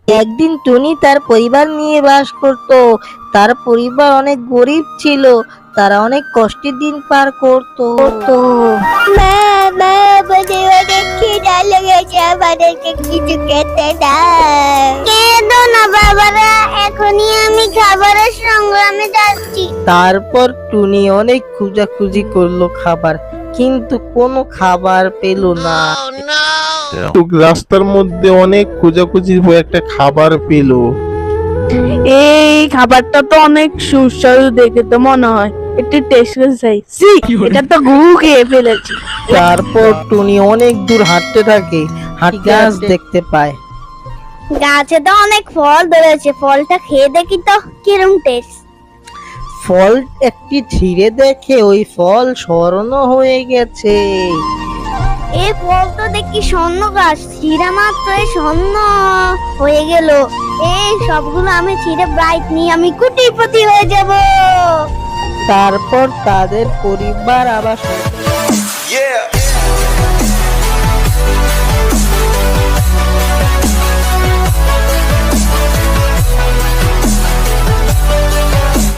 একদিন টুনি তার পরিবার নিয়ে বাস করত। তার পরিবার অনেক গরিব ছিল, তারা অনেক কষ্টের দিন পার করত। মা মা আমাদের অনেক খিদা লেগেছে, আমাদেরকে কিছু খেতে দাও। কেঁদো না বাবারা, এখনই আমি খাবারের সংগ্রামে যাচ্ছি। তারপর টুনি অনেক খোঁজাখুঁজি করলো খাবার, কিন্তু কোনো খাবার পেল না। তো রাস্তার মধ্যে অনেক খোঁজাখুঁজির পর একটা খাবার পেল। এই খাবারটা তো অনেক সুস্বাদু দেখে তো মনে হয়, একটু টেস্ট করে চাই। ছি, এটা তো গু খেয়ে ফেলেছি। তারপর টুনি অনেক দূর হাঁটতে থাকে, হাঁটতে গাছ দেখতে পায়। গাছে তো অনেক ফল ধরেছে, ফলটা খেয়ে দেখি তো কিরম টেস্ট। ফল একটি ছিঁড়ে দেখে ওই ফল স্বর্ণ হয়ে গেছে। এই ফল তো দেখি স্বর্ণ গাছ, ছিঁড়া মাত্রই স্বর্ণ হয়ে গেল। এই সবগুলো আমি ছিঁড়ে ব্রাইট নিয়ে আমি কোটিপতি হয়ে যাব। তারপর তাদের পরিবার আবার